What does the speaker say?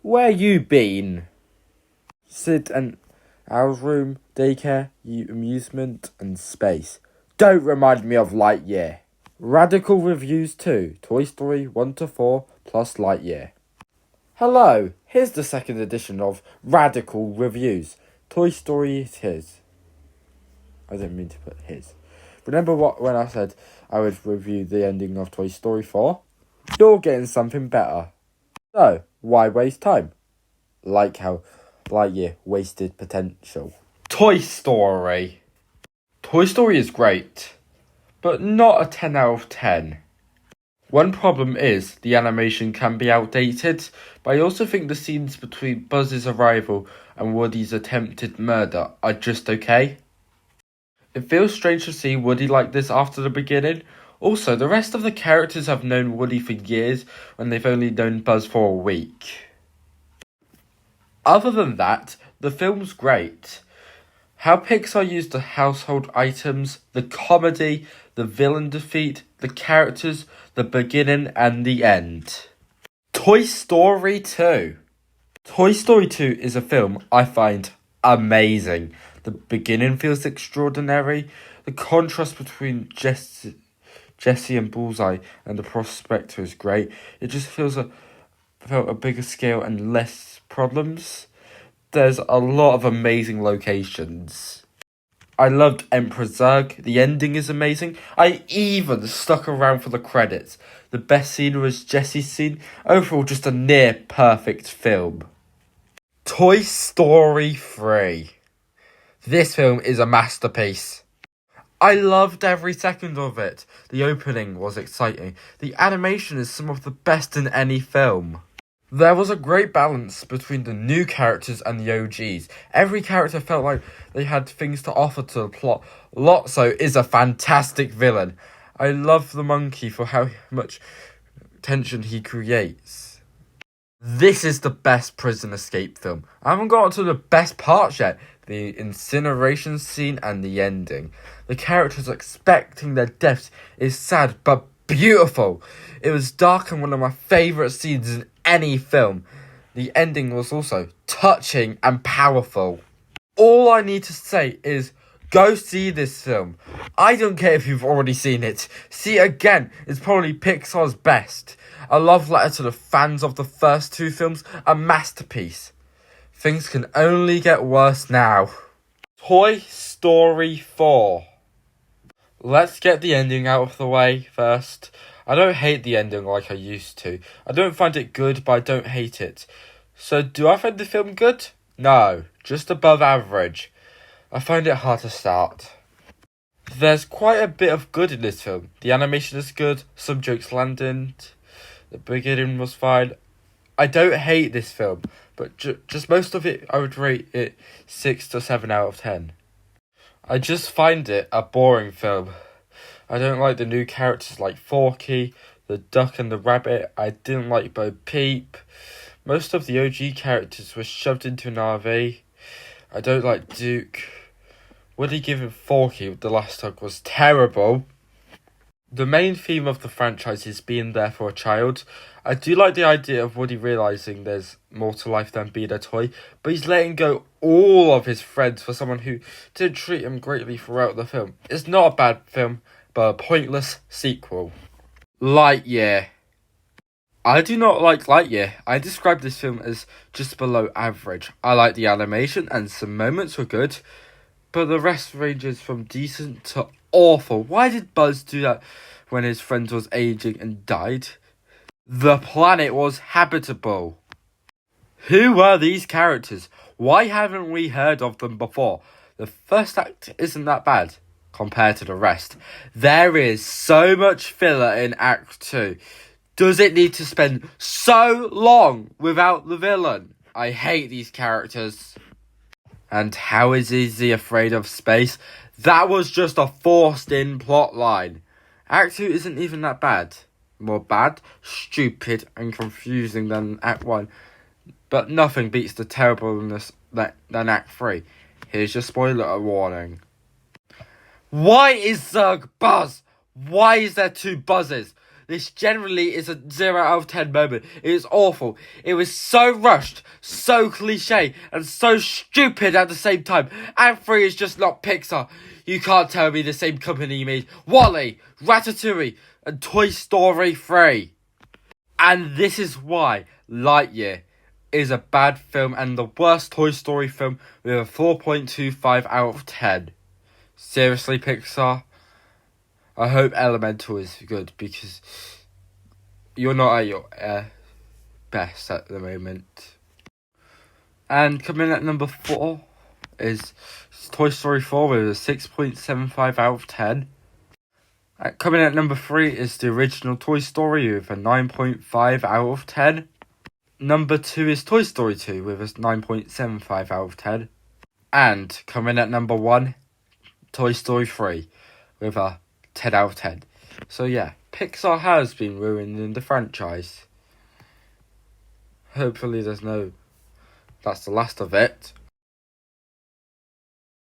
Where you been? Sid and Al's room, daycare, amusement, and space. Don't remind me of Lightyear. Radical reviews too. Toy Story 1 to 4 plus Lightyear. Hello, here's the second edition of Radical Reviews. Toy Story is his. I didn't mean to put his. Remember when I said I would review the ending of Toy Story 4? You're getting something better. So, why waste time? Like how Lightyear wasted potential. Toy Story. Toy Story is great, but not a 10 out of 10. One problem is the animation can be outdated, but I also think the scenes between Buzz's arrival and Woody's attempted murder are just okay. It feels strange to see Woody like this after the beginning. Also, the rest of the characters have known Woody for years when they've only known Buzz for a week. Other than that, the film's great. How Pixar used the household items, the comedy, the villain defeat, the characters, the beginning and the end. Toy Story 2. Toy Story 2 is a film I find amazing. The beginning feels extraordinary. The contrast between Jesse and Bullseye and the Prospector is great. It just felt a bigger scale and less problems. There's a lot of amazing locations. I loved Emperor Zurg. The ending is amazing. I even stuck around for the credits. The best scene was Jesse's scene. Overall, just a near perfect film. Toy Story 3. This film is a masterpiece. I loved every second of it. The opening was exciting. The animation is some of the best in any film. There was a great balance between the new characters and the OGs. Every character felt like they had things to offer to the plot. Lotso is a fantastic villain. I love the monkey for how much tension he creates. This is the best prison escape film. I haven't gotten to the best parts yet. The incineration scene and the ending. The characters expecting their deaths is sad but beautiful. It was dark and one of my favourite scenes in any film. The ending was also touching and powerful. All I need to say is go see this film. I don't care if you've already seen it. See it again. It's probably Pixar's best. A love letter to the fans of the first two films. A masterpiece. Things can only get worse now. Toy Story 4. Let's get the ending out of the way first. I don't hate the ending like I used to. I don't find it good, but I don't hate it. So, do I find the film good? No, just above average. I find it hard to start. There's quite a bit of good in this film. The animation is good, some jokes landed, the beginning was fine. I don't hate this film, but just most of it, I would rate it 6 to 7 out of 10. I just find it a boring film. I don't like the new characters like Forky, the duck and the rabbit. I didn't like Bo Peep. Most of the OG characters were shoved into an RV. I don't like Duke. Woody giving Forky with the last hug was terrible. The main theme of the franchise is being there for a child. I do like the idea of Woody realising there's more to life than being a toy, but he's letting go all of his friends for someone who didn't treat him greatly throughout the film. It's not a bad film, but a pointless sequel. Lightyear. I do not like Lightyear. I describe this film as just below average. I like the animation and some moments were good, but the rest ranges from decent to awful. Why did Buzz do that when his friend was aging and died? The planet was habitable. Who were these characters? Why haven't we heard of them before? The first act isn't that bad compared to the rest. There is so much filler in Act 2. Does it need to spend so long without the villain? I hate these characters. And how is Izzy afraid of space? That was just a forced-in plot line. Act 2 isn't even that bad. More bad, stupid, and confusing than Act 1. But nothing beats the terribleness than Act 3. Here's your spoiler warning. Why is Zurg Buzz? Why is there two Buzzes? this generally is a 0 out of 10 moment. It is awful. It was so rushed, so cliche, and so stupid at the same time. And 3 is just not Pixar. You can't tell me the same company made WALL-E, Ratatouille, and Toy Story 3. And this is why Lightyear is a bad film and the worst Toy Story film with a 4.25 out of 10. Seriously, Pixar? I hope Elemental is good because you're not at your best at the moment. And coming at number 4 is Toy Story 4 with a 6.75 out of 10. Coming at number 3 is the original Toy Story with a 9.5 out of 10. Number 2 is Toy Story 2 with a 9.75 out of 10. And coming at number 1, Toy Story 3 with a 10 out of 10. So yeah, Pixar has been ruining the franchise. Hopefully that's the last of it.